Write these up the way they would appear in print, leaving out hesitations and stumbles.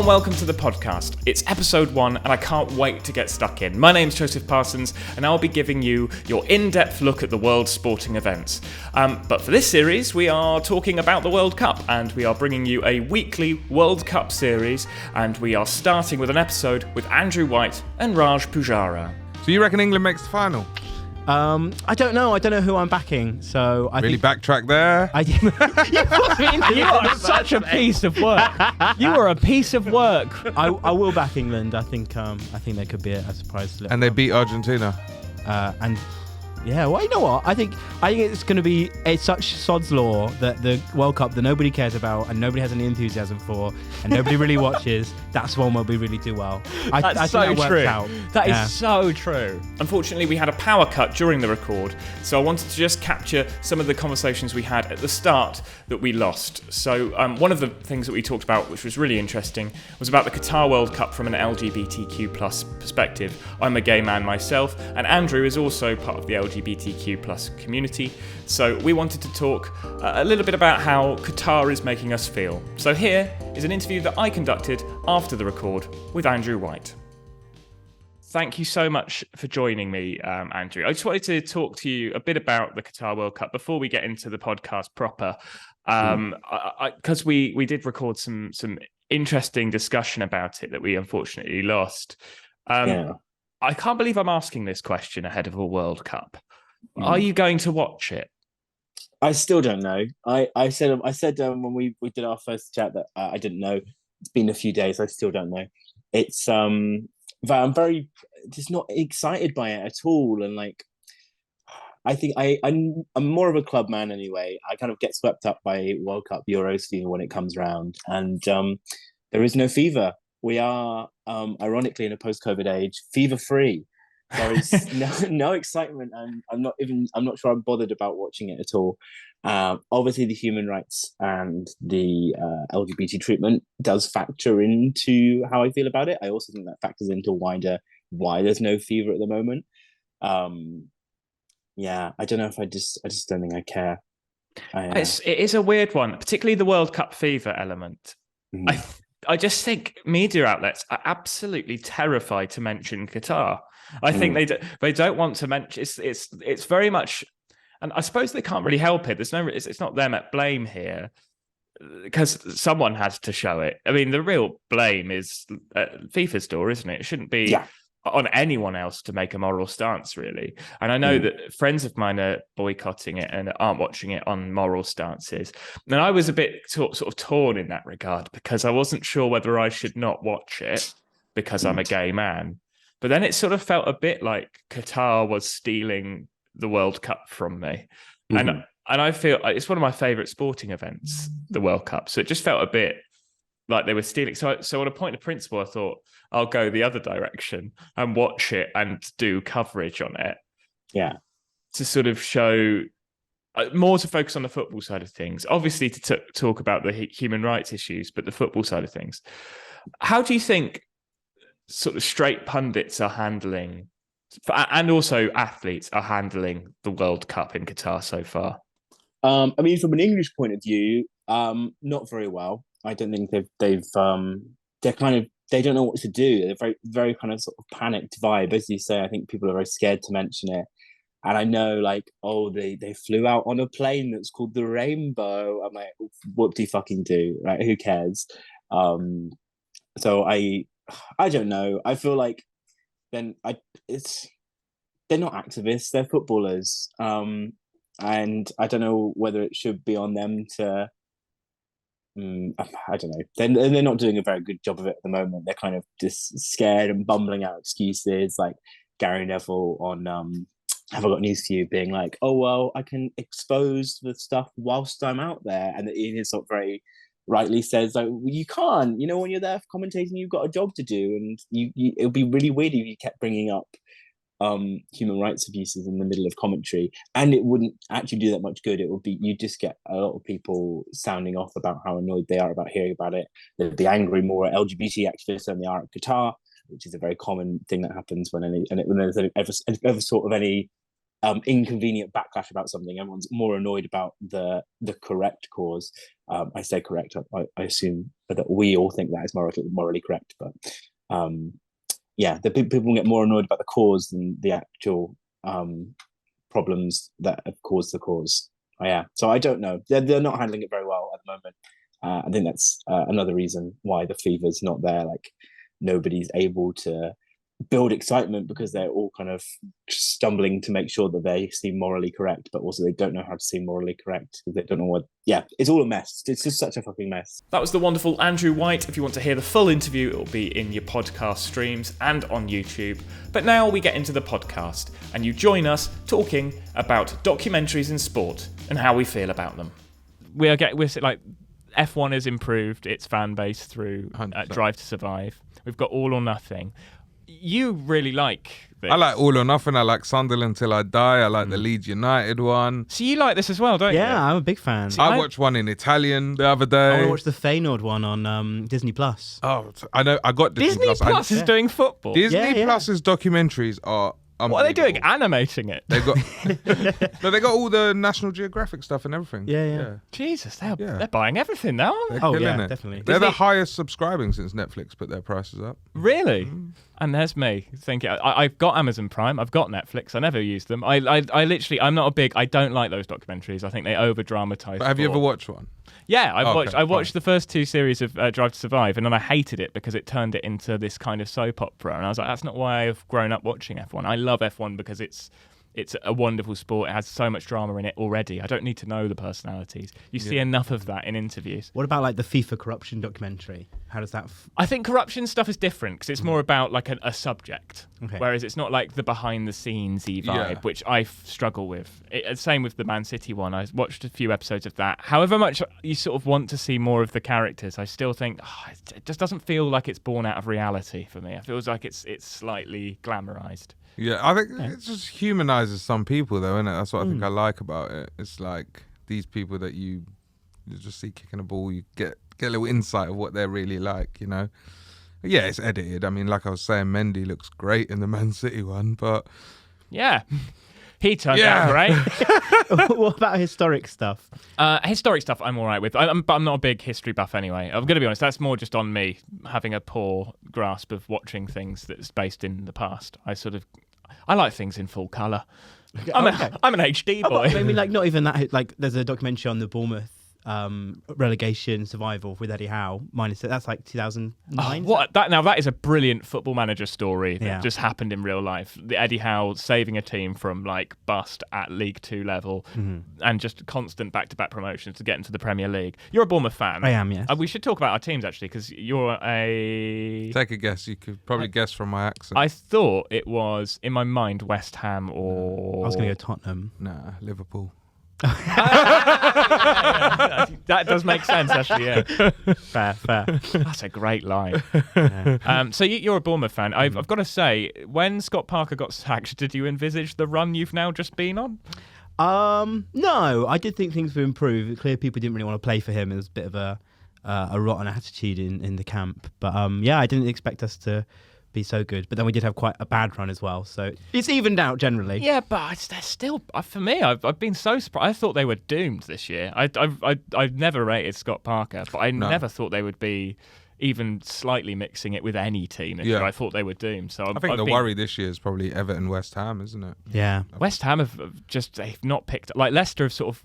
and welcome to the podcast. It's episode 1 and I can't wait to get stuck in. My name's Joseph Parsons and I'll be giving you your in-depth look at the world's sporting events. But for this series, we are talking about the World Cup and we are bringing you a weekly World Cup series, and we are starting with an episode with Andrew White and Raj Poojara. So you reckon England makes the final? I don't know. I don't know who I'm backing. So I really think... backtrack there. You are such a piece of work. You are a piece of work. I will back England. I think there could be a surprise. And they beat Argentina. And yeah, well, you know what? I think it's going to be such sod's law that the World Cup that nobody cares about and nobody has any enthusiasm for and nobody really watches. That's one where we really do well. I think that works out. That is so true. Unfortunately, we had a power cut during the record, so I wanted to just capture some of the conversations we had at the start that we lost. So one of the things that we talked about, which was really interesting, was about the Qatar World Cup from an LGBTQ plus perspective. I'm a gay man myself, and Andrew is also part of the LGBTQ plus community. So we wanted to talk a little bit about how Qatar is making us feel. So here is an interview that I conducted after the record with Andrew White. Thank you so much for joining me, Andrew. I just wanted to talk to you a bit about the Qatar World Cup before we get into the podcast proper, because we did record some interesting discussion about it that we unfortunately lost. I can't believe I'm asking this question ahead of a World Cup. Are you going to watch it? I still don't know. I said when we did our first chat that I didn't know. It's been a few days. I still don't know. It's but I'm very just not excited by it at all. And like, I think I'm more of a club man anyway. I kind of get swept up by World Cup Euros fever when it comes around, and there is no fever. We are ironically in a post-COVID age, fever free. There is no excitement, and I'm not sure I'm bothered about watching it at all. Obviously, the human rights and the LGBT treatment does factor into how I feel about it. I also think that factors into why there's no fever at the moment. I don't know if I just don't think I care. It is a weird one, particularly the World Cup fever element. I just think media outlets are absolutely terrified to mention Qatar. I think they don't want to mention. It's very much, and I suppose they can't really help it. It's not them at blame here, because someone has to show it. I mean, the real blame is at FIFA's door, isn't it? It shouldn't be on anyone else to make a moral stance, really. And I know that friends of mine are boycotting it and aren't watching it on moral stances. And I was a bit sort of torn in that regard, because I wasn't sure whether I should not watch it because I'm a gay man. But then it sort of felt a bit like Qatar was stealing the World Cup from me. And I feel it's one of my favourite sporting events, the World Cup. So it just felt a bit like they were stealing. So on a point of principle, I thought I'll go the other direction and watch it and do coverage on it. Yeah. To sort of show more, to focus on the football side of things. Obviously to talk about the human rights issues, but the football side of things. How do you think sort of straight pundits are handling, and also athletes are handling, the World Cup in Qatar so far? I mean, from an English point of view, not very well. I don't think they don't know what to do. They're very, very kind of sort of panicked vibe. As you say, I think people are very scared to mention it. And I know, like, they flew out on a plane that's called the Rainbow. I'm like, what do you fucking do? Right? Who cares? So I don't know. I feel like they're not activists. They're footballers. And I don't know whether it should be on them to. I don't know. They're not doing a very good job of it at the moment. They're kind of just scared and bumbling out excuses, like Gary Neville on Have I Got News for You, being like, "Oh well, I can expose the stuff whilst I'm out there," and Ian is sort of very rightly says, like, well, you can't. You know, when you're there commentating, you've got a job to do, and it would be really weird if you kept bringing up human rights abuses in the middle of commentary, and it wouldn't actually do that much good. It would be, you just get a lot of people sounding off about how annoyed they are about hearing about it. They'd be angry more at LGBT activists than they are at Qatar, which is a very common thing that happens when there's ever sort of any inconvenient backlash about something. Everyone's more annoyed about the correct cause. I say correct. I assume that we all think that is morally correct, but the people get more annoyed about the cause than the actual problems that have caused the cause. So I don't know. They're not handling it very well at the moment. I think that's another reason why the fever's not there. Like nobody's able to build excitement because they're all kind of stumbling to make sure that they seem morally correct, but also they don't know how to seem morally correct because they don't know what. Yeah, it's all a mess. It's just such a fucking mess. That was the wonderful Andrew White. If you want to hear the full interview, it will be in your podcast streams and on YouTube. But now we get into the podcast, and you join us talking about documentaries in sport and how we feel about them. We're like F1 has improved its fan base through Drive to Survive. We've got All or Nothing. You really like this. I like All or Nothing. I like Sunderland Till I Die. I like the Leeds United one. So you like this as well, don't you? Yeah, I'm a big fan. I watched one in Italian the other day. I want to watch the Feyenoord one on Disney Plus. Oh, I know. I got Disney Plus is doing football. Disney Plus's documentaries are. What are they doing? Animating it? They got they got all the National Geographic stuff and everything. Yeah. Jesus, they're buying everything now, aren't they? They're killing it. Definitely. They're the highest subscribing since Netflix put their prices up. Really? Mm. And there's me thinking, I've got Amazon Prime, I've got Netflix, I never use them. I literally, I'm not I don't like those documentaries. I think they over-dramatize. But have you ever watched one? Yeah, I watched the first 2 series of Drive to Survive, and then I hated it because it turned it into this kind of soap opera. And I was like, that's not why I've grown up watching F1. I love F1 because it's a wonderful sport. It has so much drama in it already. I don't need to know the personalities. You see enough of that in interviews. What about like the FIFA corruption documentary? How does that? I think corruption stuff is different because it's more about like a subject, whereas it's not like the behind the scenes-y vibe, which I struggle with. Same with the Man City one. I watched a few episodes of that. However much you sort of want to see more of the characters, I still think it just doesn't feel like it's born out of reality for me. It feels like it's slightly glamorized. Yeah, I think it just humanizes some people, though, isn't it? That's what I think I like about it. It's like these people that you just see kicking a ball, you get a little insight of what they're really like, you know? Yeah, it's edited. I mean, like I was saying, Mendy looks great in the Man City one, but... Yeah. He turned out great. What about historic stuff? Historic stuff I'm all right with. But I'm not a big history buff anyway. I'm going to be honest, that's more just on me, having a poor grasp of watching things that's based in the past. I like things in full colour. I'm an HD boy. I mean, like, not even that. Like, there's a documentary on the Bournemouth relegation survival with Eddie Howe. That's like 2009. That is a brilliant Football Manager story that just happened in real life. The Eddie Howe saving a team from like bust at League 2 level and just constant back-to-back promotions to get into the Premier League. You're a Bournemouth fan. I am, yes. We should talk about our teams actually because you're a... Take a guess. You could probably guess from my accent. I thought it was, in my mind, West Ham or... I was going to go Tottenham. Nah, Liverpool. That does make sense, actually. Yeah, fair. That's a great line. Yeah. So you're a Bournemouth fan. I've got to say, when Scott Parker got sacked, did you envisage the run you've now just been on? No, I did think things would improve. It's clear people didn't really want to play for him. It was a bit of a rotten attitude in the camp. But I didn't expect us to be so good, but then we did have quite a bad run as well, so it's evened out generally. Yeah, but they're still, for me, I've been so surprised. I thought they were doomed this year. I've never rated Scott Parker, but I never thought they would be even slightly mixing it with any team. I thought they were doomed. So I think the worry this year is probably Everton, West Ham, isn't it? Yeah, West Ham they've not picked up. Like Leicester have sort of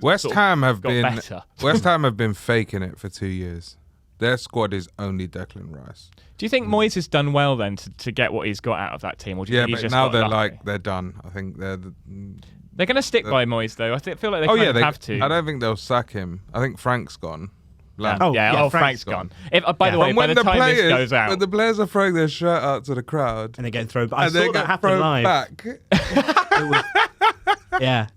West Ham have got been better. West Ham have been faking it for 2 years. Their squad is only Declan Rice. Do you think Moyes has done well then to get what he's got out of that team? Or do you think he's but just now got they're lucky? they're done. I think they're going to stick by Moyes though. I feel like they have to. I don't think they'll sack him. I think Frank's gone. Frank's gone. By the way, by the time this goes out, when the players are throwing their shirt out to the crowd and they're getting thrown back, I saw that happen live. Back.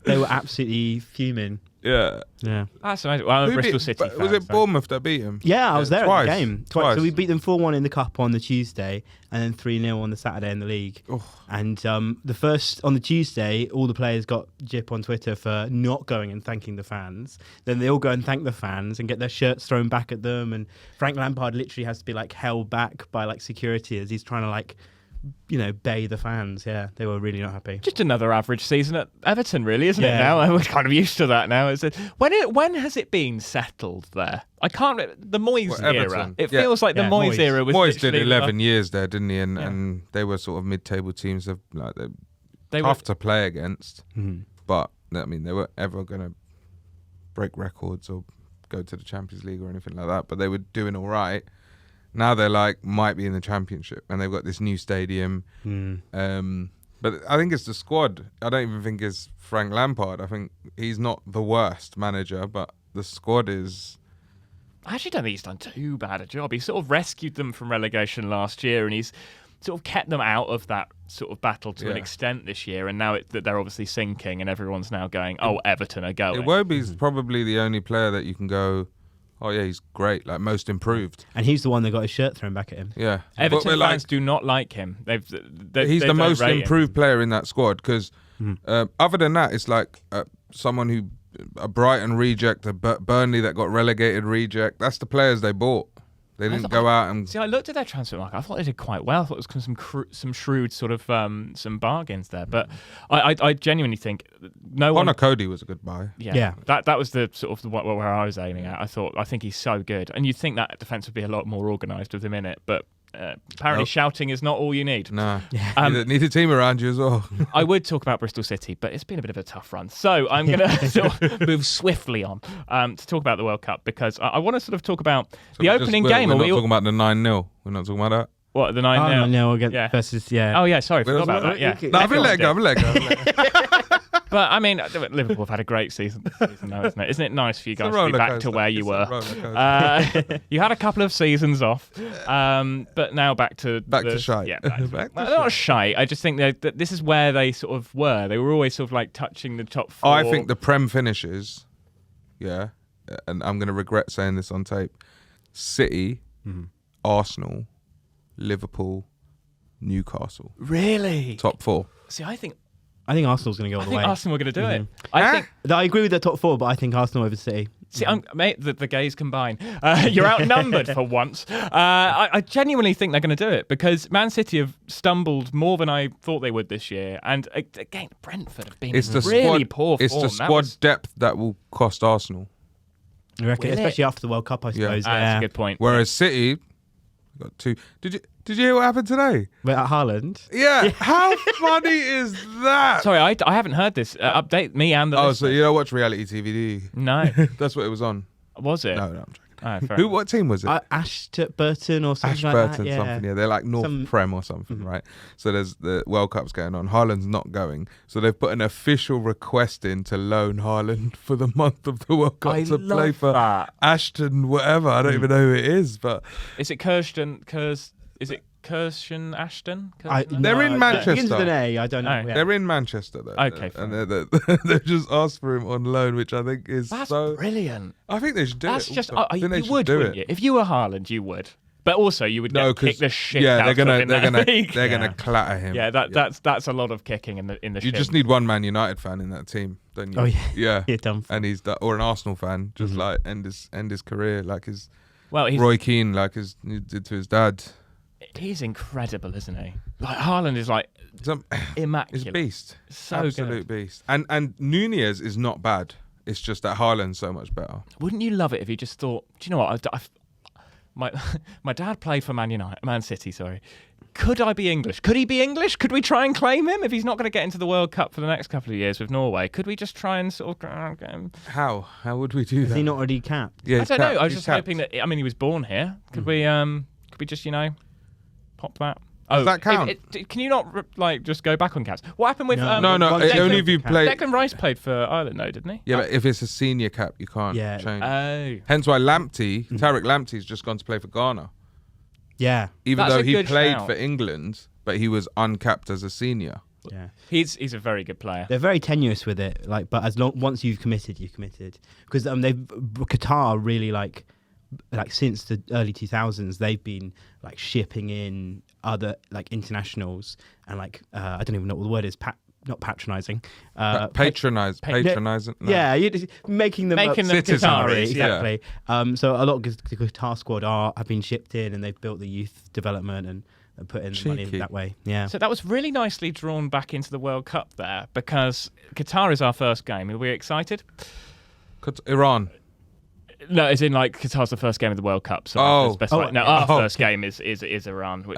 They were absolutely fuming. Yeah. That's amazing. Well, I'm a Bristol City fan. Was it Bournemouth that beat him? Yeah, I was there twice. at the game. Twice. So we beat them 4-1 in the Cup on the Tuesday and then 3-0 on the Saturday in the league. Oh. And on the Tuesday, all the players got jip on Twitter for not going and thanking the fans. Then they all go and thank the fans and get their shirts thrown back at them. And Frank Lampard literally has to be like held back by like security as he's trying to like bay the fans. Yeah, they were really not happy. Just another average season at Everton, really, isn't it? Yeah. Now we're kind of used to that. Now when has it been settled there? I can't. The Moyes era. Everton. It Yeah. feels like the Moyes Moyes. era was. Moyes did literally 11 years there, didn't he? And they were sort of mid-table teams. They tough to play against, but I mean, they weren't ever going to break records or go to the Champions League or anything like that. But they were doing all right. Now they're might be in the Championship, and they've got this new stadium. But I think it's the squad. I don't even think it's Frank Lampard. I think he's not the worst manager, but the squad is. I actually don't think he's done too bad a job. He sort of rescued them from relegation last year, and he's sort of kept them out of that sort of battle to an extent this year. And now that they're obviously sinking, and everyone's now going, "Oh, Everton are going." Iwobi's probably the only player that you can go, "Oh yeah, he's great, like most improved." And he's the one that got his shirt thrown back at him. Yeah, Everton fans do not like him. He's the most improved player in that squad because other than that, it's like someone who a Brighton reject, a Burnley that got relegated reject. That's the players they bought. They didn't go out and... See, I looked at their transfer market. I thought they did quite well. I thought it was some shrewd sort of some bargains there. But I genuinely think no one... Connor Cody was a good buy. Yeah. That was the sort of where I was aiming at. I think he's so good. And you'd think that defence would be a lot more organised with him in it. But apparently shouting is not all you need. No. Need a team around you as well. I would talk about Bristol City, but it's been a bit of a tough run. So I'm going to sort of move swiftly on to talk about the World Cup because I want to sort of talk about the opening game. We're not talking about the 9-0. We're not talking about that. What, the 9-0? No, against versus, Oh, yeah, sorry, forgot about that. Yeah. No, I've let go. But, I mean, Liverpool have had a great season now, isn't it? Isn't it nice for you guys to be back to where you were? You had a couple of seasons off, but now back to shite. Yeah, not shite. I just think that this is where they sort of were. They were always sort of like touching the top four. I think the Prem finishes, and I'm going to regret saying this on tape, City, Arsenal, Liverpool, Newcastle. Really? Top four. See, I think Arsenal's going to go all the way. I think Arsenal are going to do it. I agree with the top four, but I think Arsenal over City. See, mate, the gays combine. You're outnumbered for once. I genuinely think they're going to do it because Man City have stumbled more than I thought they would this year. And again, Brentford have been really poor form. It's the squad depth that will cost Arsenal. I reckon, especially after the World Cup, I suppose. That's a good point. Whereas City got two. Did you hear what happened today? At Haaland? Yeah. How funny is that? Sorry, I haven't heard this. Update me and the listeners. So you don't watch reality TV, do you? No. That's what it was on. Was it? No, I'm joking. Oh, what team was it? Ashburton or something like Ashburton, that. Something. Yeah, they're like North Prem or something, right? So there's the World Cup's going on. Haaland's not going, so they've put an official request in to loan Haaland for the month of the World Cup to play for Ashton, whatever. I don't even know who it is, but is it Kirsten? Is it Kirsten Ashton? They're in Manchester. Begins with an A. I don't know. Yeah. They're in Manchester, though. Okay, and they've just asked for him on loan, which I think is brilliant. I think they should do it. That's just you would, wouldn't you? If you were Haaland, you would. But also, you would kick the shit out of him they're gonna clatter him. Yeah, that's a lot of kicking in the. You just need one Man United fan in that team, don't you? Oh yeah. Dumb. And he's or an Arsenal fan, just like end his career like his. Well, Roy Keane, like he did to his dad. He's incredible, isn't he? Like Haaland is like immaculate. He's a beast. So absolute good. Beast. And Nunez is not bad. It's just that Haaland's so much better. Wouldn't you love it if you just thought, do you know what? My dad played for Man City. Sorry. Could I be English? Could he be English? Could we try and claim him if he's not going to get into the World Cup for the next couple of years with Norway? Could we just try and sort of get him? How would we do that? Is he not already capped? Yeah, I don't know. I was just hoping that. I mean, he was born here. Could we just pop that? Does that count? Can you not just go back on caps? What happened with? No. Only if you played. Declan Rice played for Ireland, though, didn't he? Yeah, but if it's a senior cap, you can't change. Oh. Hence why Tariq Lamptey's just gone to play for Ghana. Yeah. Even though he played for England, but he was uncapped as a senior. Yeah. He's a very good player. They're very tenuous with it, but once you've committed, you've committed. Because Qatar really since the early 2000s, they've been shipping in other internationals and I don't even know what the word is. Not patronising. Patronising. No. Yeah, you're making them Qatari, exactly. Yeah. So a lot of the Qatar squad have been shipped in, and they've built the youth development, and put in the money Cheeky. that way. Yeah. So that was really nicely drawn back into the World Cup there, because Qatar is our first game. Are we excited? Iran. No, as in like Qatar's the first game of the World Cup. So our first game is Iran. Which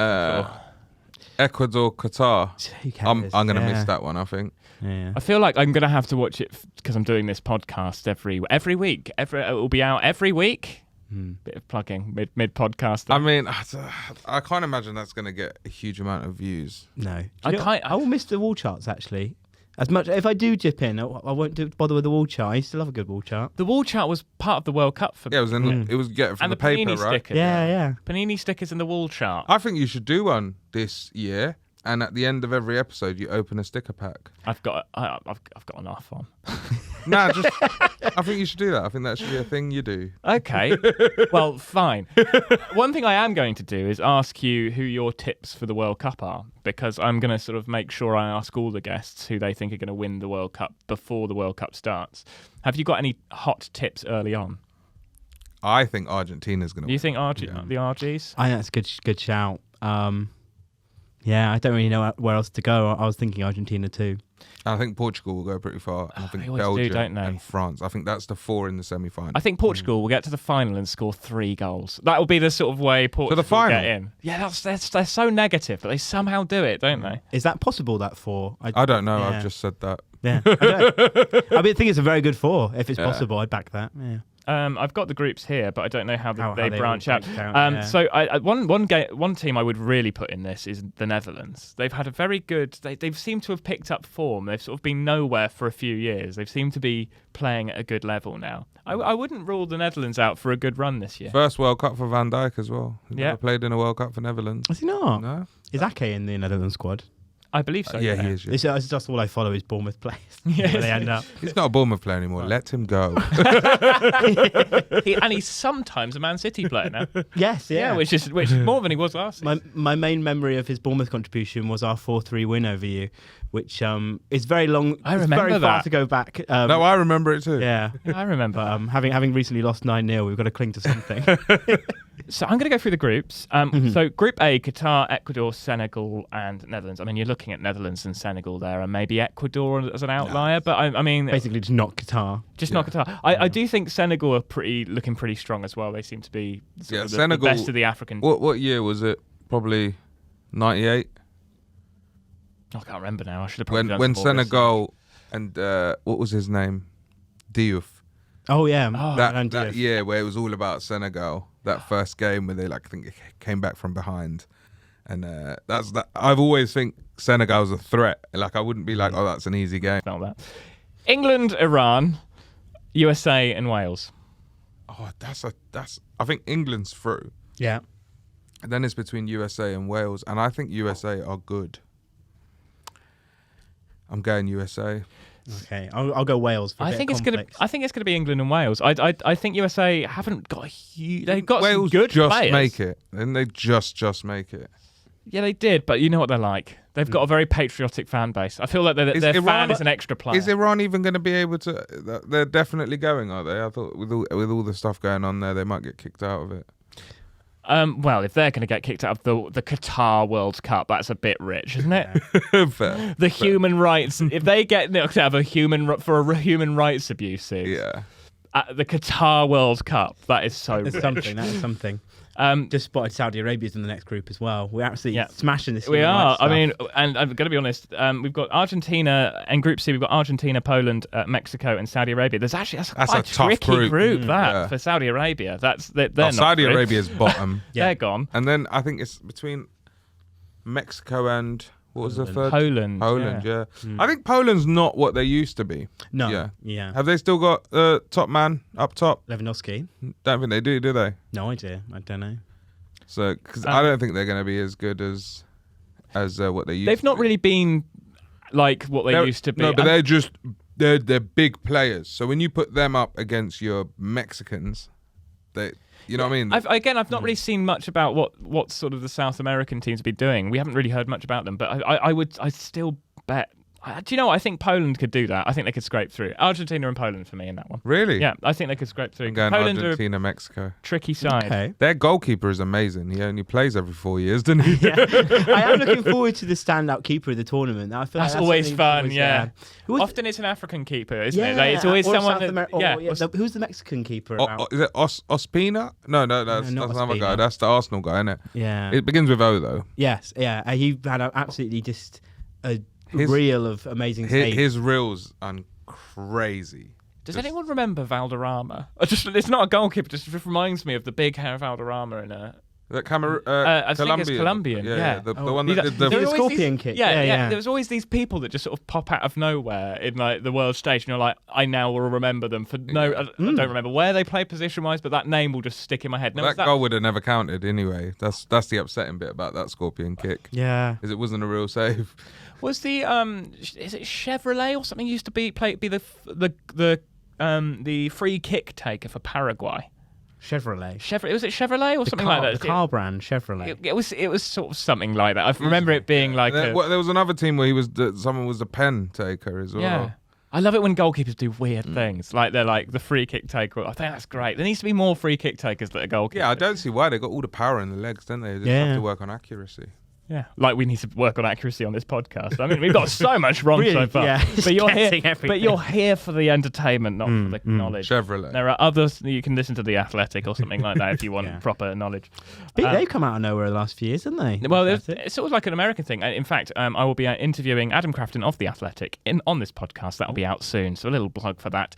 Ecuador, Qatar. Who cares? I'm going to miss that one, I think. Yeah. I feel like I'm going to have to watch it because I'm doing this podcast every week. It will be out every week. Bit of plugging mid podcast. I mean, I can't imagine that's going to get a huge amount of views. No. I will miss the wall charts, actually. As much if I do dip in, I won't bother with the wall chart. I used to love a good wall chart. The wall chart was part of the World Cup for Yeah, it was it was getting from and the the paper, Panini right? stickers. Yeah. Panini stickers in the wall chart. I think you should do one this year, and at the end of every episode, you open a sticker pack. I've got enough on. I think you should do that. I think that should be a thing you do. Okay, well, fine. One thing I am going to do is ask you who your tips for the World Cup are, because I'm going to sort of make sure I ask all the guests who they think are going to win the World Cup before the World Cup starts. Have you got any hot tips early on? I think Argentina's going to win. You think the RGs? I think that's a good shout. Yeah, I don't really know where else to go. I was thinking Argentina too. I think Portugal will go pretty far. And I think they always Belgium do, don't they? and France. I think that's the 4 in the semi-final. I think Portugal will get to the final and score 3 goals. That will be the sort of way Portugal final? get in. Yeah, they're so negative, but they somehow do it, don't they? Is that possible, that 4? I don't know. Yeah. I've just said that. Yeah. I think it's a very good 4. If it's possible, I'd back that. Yeah. I've got the groups here, but I don't know how they branch all out. break down, yeah. So one team I would really put in this is the Netherlands. They've had a very good. They've seemed to have picked up form. They've sort of been nowhere for a few years. They've seemed to be playing at a good level now. I wouldn't rule the Netherlands out for a good run this year. First World Cup for Van Dijk as well. He's never played in a World Cup for Netherlands. Is he not? No. Is Ake in the Netherlands squad? I believe so. Yeah, he is. Yeah. It's just all I follow is Bournemouth players. Yes. Where they end up. He's not a Bournemouth player anymore. Let him go. And he's sometimes a Man City player now. Yes, yeah. which is more than he was last season. My main memory of his Bournemouth contribution was our 4-3 win over you, which is very long. I remember it's very that. far to go back. No, I remember it too. Yeah. I remember. Having recently lost 9-0, we've got to cling to something. So I'm going to go through the groups. So Group A, Qatar, Ecuador, Senegal, and Netherlands. I mean, you're looking at Netherlands and Senegal there, and maybe Ecuador as an outlier. But I mean, Basically, just not Qatar. just not Qatar. I do think Senegal are looking pretty strong as well. They seem to be sort of the Senegal. best of the African. What year was it? Probably 98. I can't remember now. I should have probably done When some more research. Senegal and what was his name? Diouf. Oh, yeah. That year where it was all about Senegal. That first game where they I think it came back from behind, and that's that. I've always think Senegal's a threat. I wouldn't be like, oh, that's an easy game. Not that. England, Iran, USA, and Wales. Oh, I think England's through. Yeah. And then it's between USA and Wales, and I think USA are good. I'm going USA. Okay, I'll go Wales. For I think it's gonna be England and Wales. I think USA haven't got a huge. They've got Wales some good just players. make it, and they just make it. Yeah, they did, but you know what they're like. They've got a very patriotic fan base. I feel like their fan is an extra player. Is Iran even going to be able to? They're definitely going, are they? I thought with all the stuff going on there, they might get kicked out of it. Well, if they're going to get kicked out of the Qatar World Cup, that's a bit rich, isn't it? Fair. The human rights. If they get knocked out of a human rights abuses, Yeah. at the Qatar World Cup, that is so rich. something. That is something. Just spotted Saudi Arabia's in the next group as well. We're absolutely smashing this. We are. I mean, and I'm going to be honest. We've got Argentina and Group C. We've got Argentina, Poland, Mexico, and Saudi Arabia. That's quite a tough tricky group. Yeah. For Saudi Arabia. They're not Saudi through. Arabia's bottom. They're gone. And then I think it's between Mexico and what was the third? Poland. Yeah. I think Poland's not what they used to be. No. Yeah. Have they still got the top man up top? Lewandowski. Don't think they do they? No idea. I don't know. So, because I don't think they're going to be as good as what they used. They've not really been like what they used to be. No, but they're big players. So when you put them up against your Mexicans, you know what I mean? I've not really seen much about what sort of the South American teams be doing. We haven't really heard much about them, but I still bet Do you know what? I think Poland could do that. I think they could scrape through. Argentina and Poland for me in that one. Really? Yeah, I think they could scrape through. I'm going Poland Argentina, Mexico. are a tricky side. Okay. Their goalkeeper is amazing. He only plays every 4 years, doesn't he? Yeah. I am looking forward to the standout keeper of the tournament. I feel That's like always something fun, always, yeah. Who was- Often it's an African keeper, isn't yeah, it? Like, it's always or someone South that, Ameri- who's the Mexican keeper? Is it Ospina? No, that's not another Ospina. guy. That's the Arsenal guy, isn't it? Yeah. It begins with O, though. Yes, yeah. He had absolutely just a His- reel of amazing saves. His reels are crazy. Does anyone remember Valderrama? It's not a goalkeeper, just reminds me of the big hair of Valderrama in a... That I think it's Colombian, yeah. The one that did The the... scorpion kick. Yeah. There was always these people that just sort of pop out of nowhere in like the world stage, and you're like, I now will remember them for no. I don't remember where they play position-wise, but that name will just stick in my head. No, That goal would have never counted anyway. That's the upsetting bit about that scorpion kick. Yeah. Is it wasn't a real save. was the is it Chevrolet or something used to be the free kick taker for Paraguay? Chevrolet. Was it Chevrolet or something like that? The car brand, Chevrolet. It was sort of something like that. I remember it being like there was another team where someone was the pen taker as well. yeah. I love it when goalkeepers do weird things. Like they're like the free kick taker. I think that's great. There needs to be more free kick takers that are goalkeepers. Yeah, I don't see why. They got all the power in the legs, don't they? They just have to work on accuracy. Yeah, like we need to work on accuracy on this podcast. I mean, we've got so much wrong Really, so far. yeah, but you're here. guessing everything. But you're here for the entertainment, not for the knowledge. Chevrolet. There are others. You can listen to The Athletic or something like that if you want Yeah. proper knowledge. They've come out of nowhere the last few years, haven't they? Well, it's sort of like an American thing. In fact, I will be interviewing Adam Crafton of The Athletic on this podcast. That'll be out soon. So a little plug for that.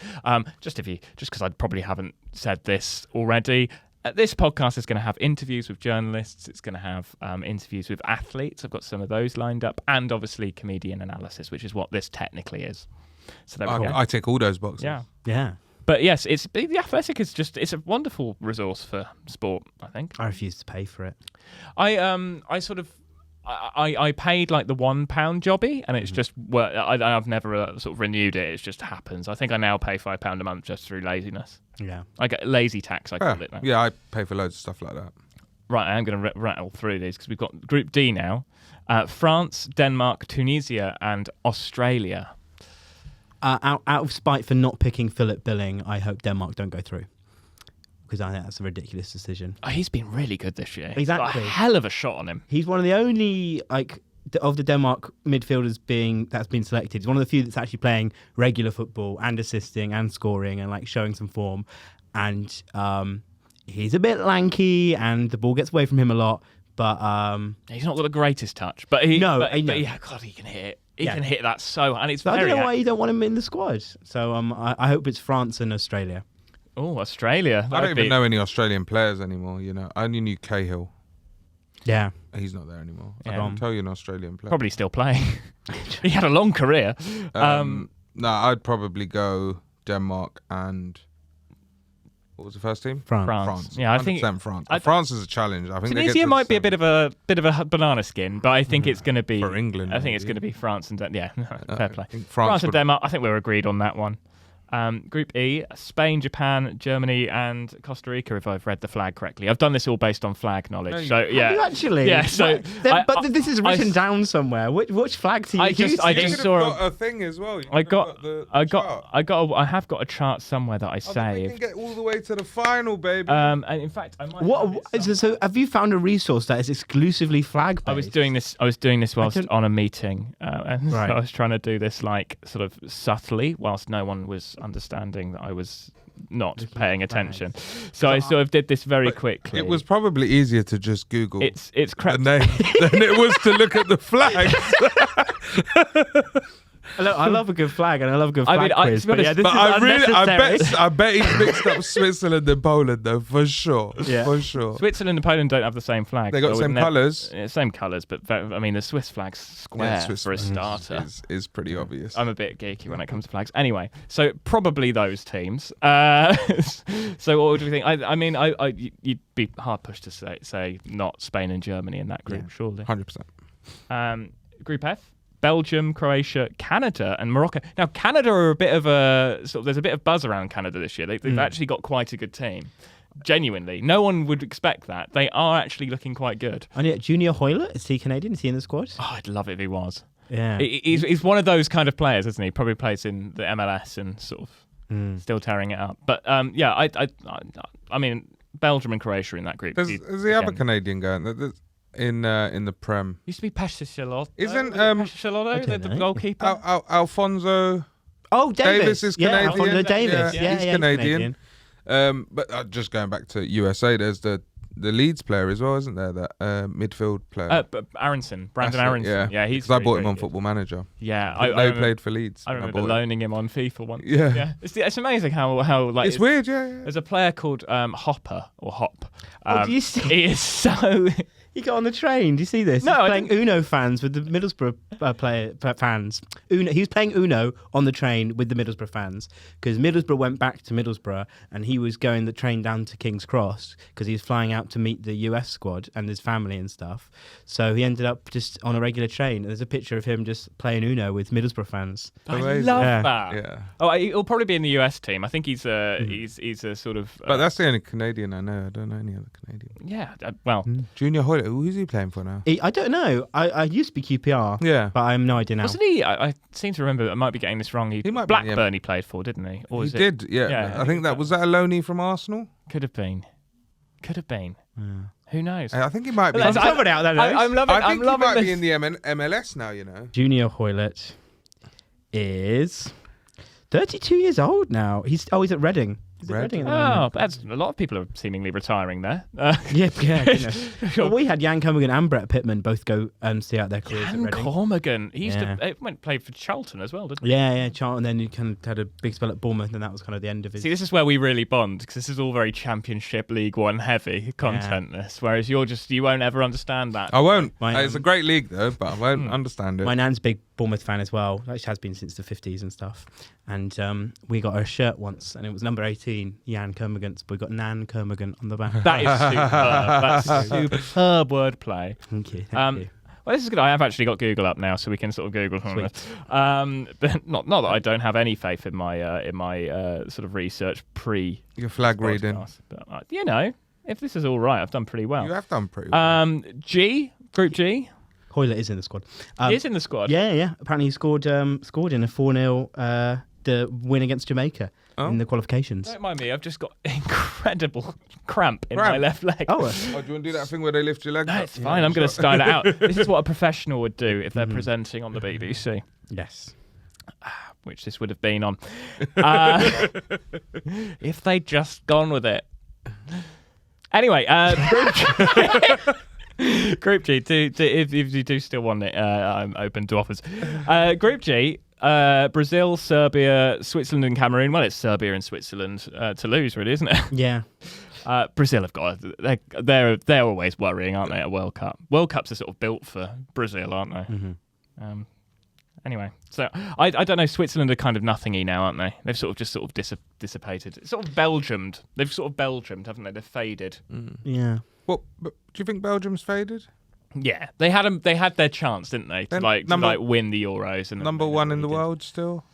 Just because I probably haven't said this already. This podcast is going to have interviews with journalists. It's going to have interviews with athletes. I've got some of those lined up. And obviously comedian analysis, which is what this technically is. So there we go. I tick all those boxes. Yeah. Yeah. But yes, The Athletic is it's a wonderful resource for sport, I think. I refuse to pay for it. I paid like the £1 jobby, and it's just I've never sort of renewed it. It just happens. I think I now pay £5 a month just through laziness. Yeah. I get lazy tax. I call it now. Yeah, I pay for loads of stuff like that. Right, I am going to rattle through these because we've got Group D now: France, Denmark, Tunisia, and Australia. Out of spite for not picking Philip Billing, I hope Denmark don't go through. Because I think that's a ridiculous decision. Oh, he's been really good this year. Exactly. He's got a hell of a shot on him. He's one of the only of the Denmark midfielders that's been selected. He's one of the few that's actually playing regular football and assisting and scoring and like showing some form. And he's a bit lanky and the ball gets away from him a lot. But he's not got the greatest touch. God, he can hit. He can hit that so, and it's I very. don't know why you don't want him in the squad. So I hope it's France and Australia. Oh, Australia! I don't even know any Australian players anymore. You know, I only knew Cahill. Yeah, he's not there anymore. Yeah. I can't tell you an Australian player. Probably still playing. He had a long career. No, I'd probably go Denmark and what was the first team? France. Yeah, I think France. France is a challenge. I think Tunisia might be a bit of a banana skin, but I think it's going to be for England. I think it's going to be France and fair play. I think France and Denmark. I think we're agreed on that one. Group E: Spain, Japan, Germany, and Costa Rica. If I've read the flag correctly, I've done this all based on flag knowledge. So yeah, Have you actually? Yeah. So, but this is written down somewhere. Which flag do you use? I You just could saw have got a thing as well. You I could have got I have got a chart somewhere that I We saved. can get all the way to the final, baby. And in fact, I might. have it So have you found a resource that is exclusively flag based? I was doing this whilst on a meeting, and so Right. I was trying to do this like sort of subtly, whilst no one was understanding that I was not paying attention. So I sort of did this very quickly. it was probably easier to just Google It's the crap. name than it was to look at the flags. Look, I love a good flag and I love a good flag quiz. to be honest, yeah, this But is unnecessary. I bet he's mixed up Switzerland and Poland though, for sure. Yeah. For sure. Switzerland and Poland don't have the same flag. They got so the I same would never- colours. Yeah, same colours, but I mean the Swiss flag's square Swiss for a flag starter. is pretty obvious. I'm a bit geeky when it comes to flags. Anyway, so probably those teams. So what do we think? I mean, you'd be hard pushed to say not Spain and Germany in that group, surely. 100%. Group F: Belgium, Croatia, Canada, and Morocco. Now, Canada are a bit of there's a bit of buzz around Canada this year. They've actually got quite a good team. Genuinely, no one would expect that. They are actually looking quite good. And yet, Junior Hoylett, is he Canadian? Is he in the squad? Oh, I'd love it if he was. Yeah. He's one of those kind of players, isn't he? Probably plays in the MLS and sort of still tearing it up. But I mean, Belgium and Croatia in that group. There's the other Canadian going in the Prem. Used to be Pesciolotto. Isn't Pesciolotto the goalkeeper? Alfonso? Oh, Davis is Canadian. Alfonso Davis. Yeah, he's Canadian. But just going back to USA, there's the Leeds player as well, isn't there? That midfield player. Aronson, Brandon Aronson. Yeah, he's. Because I bought him on Football Manager. Yeah, I played for Leeds. I remember loaning him on FIFA once. Yeah. It's amazing how like it's weird. Yeah. There's a player called Hopper or Hop. Do you see? He is so. He got on the train. Do you see this? No, He's playing Uno fans with the Middlesbrough fans. He was playing Uno on the train with the Middlesbrough fans because Middlesbrough went back to Middlesbrough and he was going the train down to King's Cross because he was flying out to meet the US squad and his family and stuff. So he ended up just on a regular train. There's a picture of him just playing Uno with Middlesbrough fans. I love that. Yeah. Oh, he'll probably be in the US team. I think he's a sort of. But that's the only Canadian I know. I don't know any other Canadian. Yeah. Well. Junior Hoylett. Who's he playing for now? I don't know. I used to be QPR. Yeah. But I have no idea now. Wasn't he? I seem to remember. I might be getting this wrong. He might be, Blackburn. He played for, didn't he? Or he did. Yeah. I think that was that a loanee from Arsenal. Could have been. Yeah. Who knows? I think he might be. I'm loving out there. I'm loving. I think I'm loving he might this. be in the MLS now. You know. Junior Hoylett is 32 years old now. He's at Reading. He's at Reading at the moment. But that's a lot of people are seemingly retiring there. Yeah. Well, we had Jan Cormigan and Brett Pittman both go and see out their careers at Jan Reading. Cormigan. He used to played for Charlton as well, didn't he? Yeah, Charlton. Then he kind of had a big spell at Bournemouth, and that was kind of the end of his. See, this is where we really bond because this is all very Championship League One heavy content. This, whereas you won't ever understand that. I won't. My, it's a great league though, but I won't understand it. My nan's a big Bournemouth fan as well. She has been since the 50s and stuff. And we got her a shirt once, and it was number 18, Jan Kermigan's, but we got Nan Kermigan on the back. That is superb. That's superb wordplay. Thank you. Well, this is good. I have actually got Google up now, so we can sort of Google. But not that I don't have any faith in my sort of research your flag reading. But if this is all right, I've done pretty well. You have done pretty well. Group G. Hoylett is in the squad. He is in the squad. Yeah. Apparently he scored in a 4-0 the win against Jamaica in the qualifications. Don't mind me, I've just got incredible cramp in my left leg. Do you want to do that thing where they lift your leg up? It's fine, I'm going to style it out. This is what a professional would do if they're presenting on the BBC. Yes. Which this would have been on. If they'd just gone with it. Anyway, Group G, if you do still want it, I'm open to offers. Group G, Brazil, Serbia, Switzerland and Cameroon. Well, it's Serbia and Switzerland to lose, really, isn't it? Yeah. Brazil have got. They're always worrying, aren't they? At World Cup. World Cups are sort of built for Brazil, aren't they? Mm-hmm. Anyway, so I don't know. Switzerland are kind of nothingy now, aren't they? They've sort of dissipated. It's sort of Belgiumed. They've sort of Belgiumed, haven't they? They've faded. Yeah. Well, but do you think Belgium's faded? Yeah, they had their chance, didn't they? To win the Euros and number one in the world still.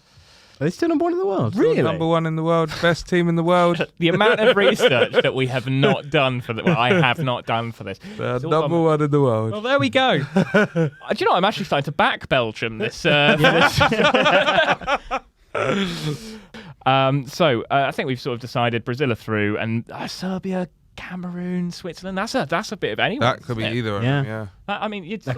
Are they still number one in the world? Really? Still number one in the world, best team in the world. The amount of research that we have not done for I have not done for this. They're number one in the world. Well, there we go. Do you know, I'm actually starting to back Belgium this. So I think we've sort of decided Brazil are through, and Serbia, Cameroon, Switzerland. That's a bit of anyone. That could be either of them, yeah. That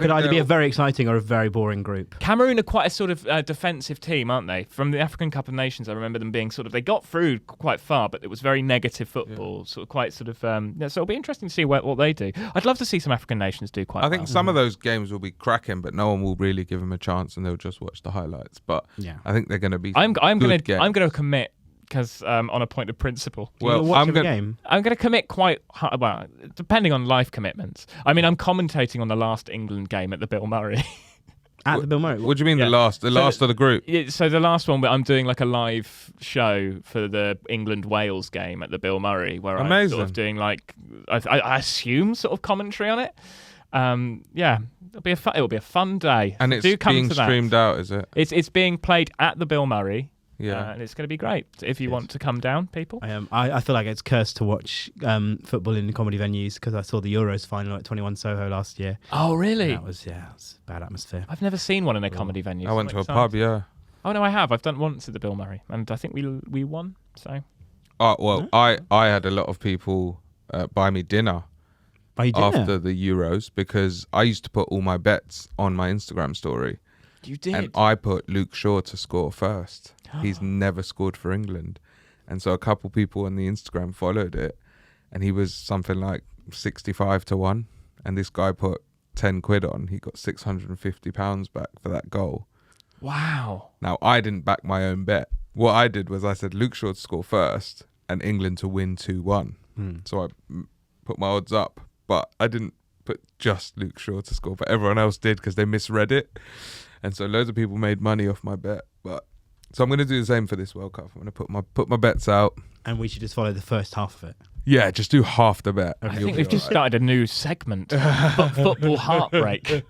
could either be a very exciting or a very boring group. Cameroon are quite a sort of defensive team, aren't they? From the African Cup of Nations, I remember them being they got through quite far, but it was very negative football, so it'll be interesting to see what they do. I'd love to see some African nations do quite well. I think some of those games will be cracking, but no one will really give them a chance, and they'll just watch the highlights. But I think they're going to be I'm going to commit. Because on a point of principle. Well, I'm going to commit quite hard, well, depending on life commitments. I mean, I'm commentating on the last England game at the Bill Murray. At the Bill Murray? What do you mean the last of the group? Yeah, so the last one, I'm doing like a live show for the England-Wales game at the Bill Murray, where I'm sort of doing like, I assume sort of commentary on it. It'll be a fun day. And it's being streamed out, is it? It's being played at the Bill Murray. Yeah. and it's going to be great if you want to come down, people. I feel like it's cursed to watch football in comedy venues because I saw the Euros final at 21 Soho last year. Oh, really? That was it was a bad atmosphere. I've never seen one in a comedy venue. I went to a pub, yeah. Oh no, I have. I've done once at the Bill Murray, and I think we won. So. Oh well, I had a lot of people buy me dinner after the Euros because I used to put all my bets on my Instagram story. You did. And I put Luke Shaw to score first. He's never scored for England, and so a couple people on the Instagram followed it, and he was something like 65-1, and this guy put 10 quid on. He got £650 back for that goal. Wow. Now, I didn't back my own bet. What I did was I said Luke Shaw to score first and England to win 2-1. So I put my odds up, but I didn't put just Luke Shaw to score, but everyone else did because they misread it. And so loads of people made money off my bet. But so I'm going to do the same for this World Cup. I'm going to put my bets out. And we should just follow the first half of it. Yeah, just do half the bet. I think we've just started a new segment. Football heartbreak.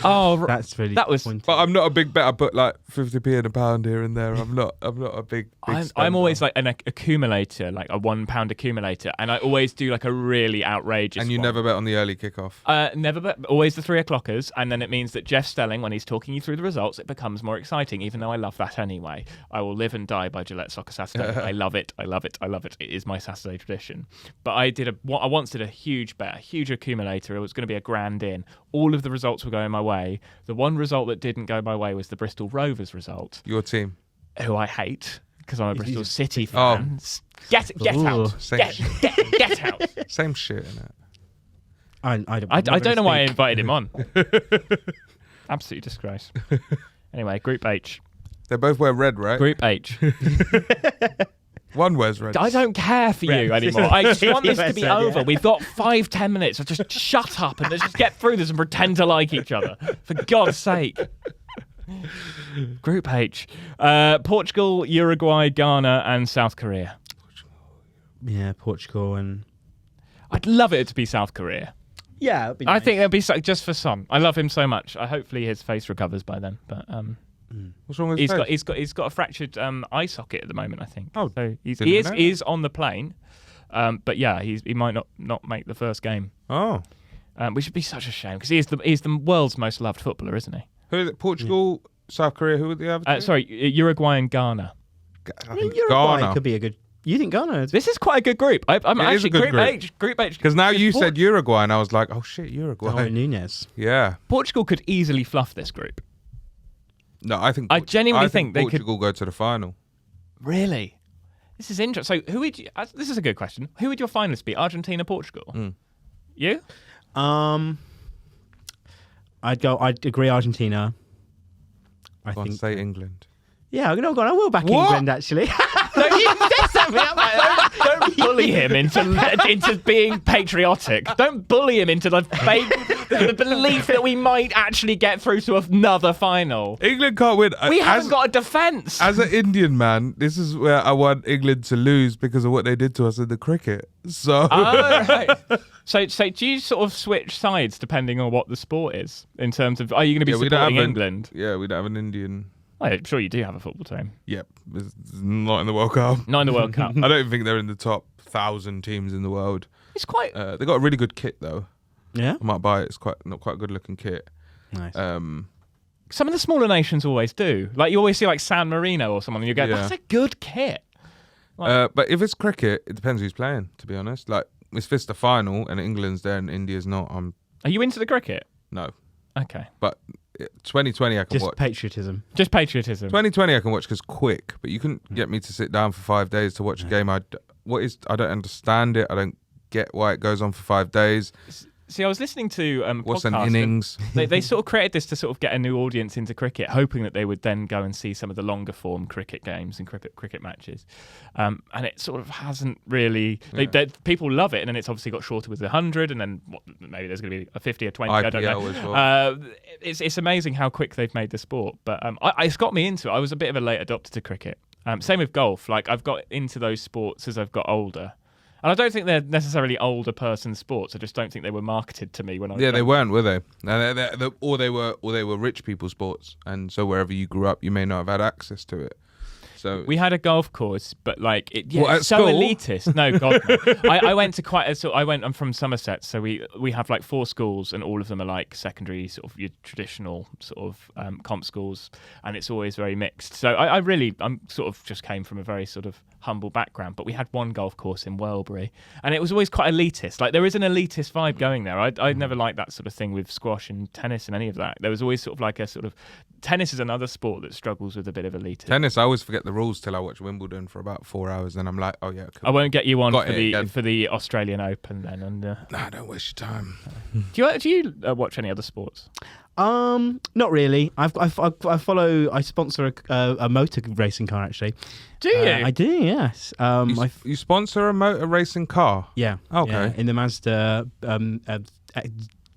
Oh, that's really that was. But I'm not a big bet. I put like 50p and a pound here and there. I'm not a big. I'm always like an accumulator, like a £1 accumulator, and I always do like a really outrageous. And you never bet on the early kickoff. Never bet. Always the 3 o'clockers, and then it means that Jeff Stelling, when he's talking you through the results, it becomes more exciting. Even though I love that anyway, I will live and die by Gillette Soccer Saturday. I love it. I love it. I love it. It is my Saturday tradition. But I once did a huge bet, a huge accumulator. It was going to be a grand in. All of the results were going my way. The one result that didn't go my way was the Bristol Rovers result. Your team, who I hate because I'm a Bristol City fan. Get out! Get out! Same shit, innit? I don't know why I invited him on. Absolute disgrace. Anyway, Group H. They both wear red, right? Group H. One wears red. I don't care for you anymore. I just want this to be over. We've got 5-10 minutes. So just shut up and let's just get through this and pretend to like each other. For God's sake. Group H. Portugal, Uruguay, Ghana, and South Korea. Yeah, Portugal and... I'd love it to be South Korea. Yeah, it'd be nice. I think it'd be just for Son. I love him so much. Hopefully his face recovers by then. But what's wrong with his face? He's got a fractured eye socket at the moment, I think. Oh, so he is on the plane. But yeah, he might not make the first game. Oh, which would be such a shame because he's the world's most loved footballer, isn't he? Who is it? Portugal, South Korea. Who would the other two? Sorry, Uruguay and Ghana. I think Uruguay could be a good. You think Ghana? This is quite a good group. I'm actually Group H. Group H. Because now you said Uruguay, and I was like, oh shit, Uruguay. Oh, Nunez. Yeah. Portugal could easily fluff this group. No, I genuinely think they Portugal go to the final. Really? This is interesting. So, who would you? This is a good question. Who would your finalists be? Argentina, Portugal. You? I'd agree Argentina. I Go on, think say England. Yeah, I will back England actually. Don't bully him into being patriotic. Don't bully him into the belief that we might actually get through to another final. England can't win. We haven't got a defence. As an Indian man, this is where I want England to lose because of what they did to us in the cricket. So, right. So do you sort of switch sides depending on what the sport is? In terms of, are you going to be supporting England? Yeah, we don't have an Indian. I'm sure you do have a football team. Yep, it's not in the World Cup. Not in the World Cup. I don't think they're in the top 1,000 teams in the world. It's quite. They got a really good kit though. Yeah, I might buy it. It's not quite a good looking kit. Nice. Some of the smaller nations always do. Like you always see like San Marino or someone, and you go, "That's a good kit." But if it's cricket, it depends who's playing. To be honest, like if it's the final and England's there and India's not, Are you into the cricket? No. Okay. But 2020 I can watch. Just patriotism. 2020 I can watch because quick, but you couldn't get me to sit down for 5 days to watch a game. I don't understand it. I don't get why it goes on for 5 days. See, I was listening to what's podcast, an innings? They sort of created this to sort of get a new audience into cricket, hoping that they would then go and see some of the longer form cricket games and cricket matches. And it sort of hasn't really. People love it, and then it's obviously got shorter with the 100, and then maybe there's going to be a 50 or 20. IPL I don't know. As well. It's amazing how quick they've made the sport, but it's got me into it. I was a bit of a late adopter to cricket. Same with golf. Like I've got into those sports as I've got older. And I don't think they're necessarily older person sports. I just don't think they were marketed to me when I was they weren't, were they? Or they were rich people sports, and so wherever you grew up, you may not have had access to it. So we had a golf course, but like What, at it's so school? elitist. No, God, no. I went to quite a sort. I'm from Somerset, so we have like 4 schools, and all of them are like secondary, sort of your traditional sort of comp schools, and it's always very mixed. So I'm sort of just came from a very sort of humble background, but we had one golf course in Welbury, and it was always quite elitist. Like there is an elitist vibe going there. I'd never liked that sort of thing with squash and tennis and any of that. There was always sort of like a sort of tennis is another sport that struggles with a bit of elitism. Tennis, I always forget the rules till I watch Wimbledon for about 4 hours, and I'm like, oh yeah, cool. I won't get you on Got for it the again. for the Australian Open then. And Nah, don't waste your time. do you watch any other sports? Not really. I sponsor a motor racing car actually. Do you? I do, yes. You sponsor a motor racing car? Yeah. Okay. Yeah, in the Mazda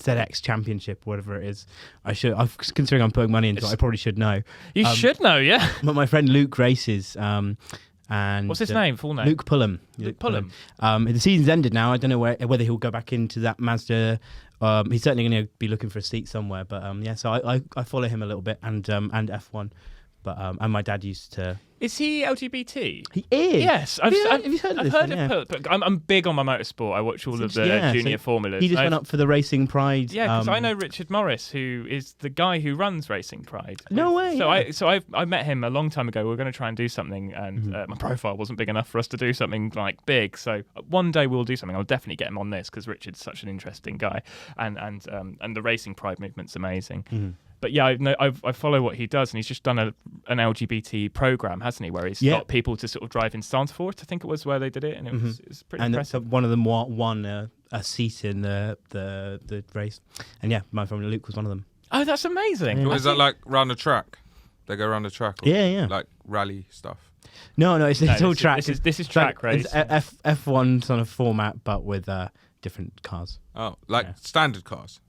ZX Championship, whatever it is. Considering I'm putting money into it, I probably should know. You should know, yeah. But my friend Luke races. And What's his name? Full name? Luke Pullum. Luke Pullum. The season's ended now. I don't know whether he'll go back into that Mazda. He's certainly going to be looking for a seat somewhere. But yeah, so I follow him a little bit and F1. But and my dad used to. Is he LGBT? He is. Yes, Have you heard of this? I've heard one? of it. I'm big on my motorsport. I watch all of the junior formulas. He just went up for the Racing Pride. Yeah, because I know Richard Morris, who is the guy who runs Racing Pride. No way. I met him a long time ago. We were going to try and do something, and my profile wasn't big enough for us to do something like big. So one day we'll do something. I'll definitely get him on this because Richard's such an interesting guy, and the Racing Pride movement's amazing. Mm-hmm. But yeah, I follow what he does, and he's just done an LGBT program, hasn't he? Where he's got people to sort of drive in Stanford, I think it was, where they did it, and it was pretty impressive. And one of them won a seat in the race, and yeah, my friend Luke was one of them. Oh, that's amazing! Is that like round the track? They go around the track? Or Yeah. Like rally stuff? No, it's all track. This is track race. It's F1 sort of format, but with different cars. Oh, like standard cars?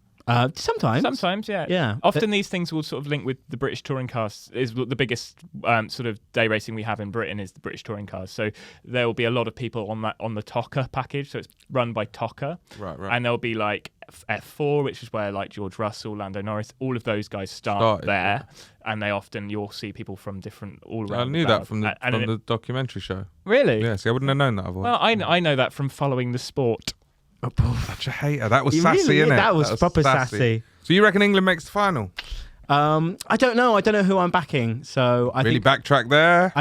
Sometimes, yeah. Yeah. Often these things will sort of link with the British touring cars. Is the biggest sort of day racing we have in Britain is the British touring cars. So there will be a lot of people on the TOCA package. So it's run by TOCA. Right. And there'll be like F4, which is where like George Russell, Lando Norris, all of those guys start there. And you'll see people from different all around. I knew that from the documentary show. Really? Yeah, see, I wouldn't have known that otherwise. Well, I know that from following the sport. Such a hater. That was He sassy, really, innit? that was proper sassy. So you reckon England makes the final? I don't know. I don't know who I'm backing. So I Really think backtrack there?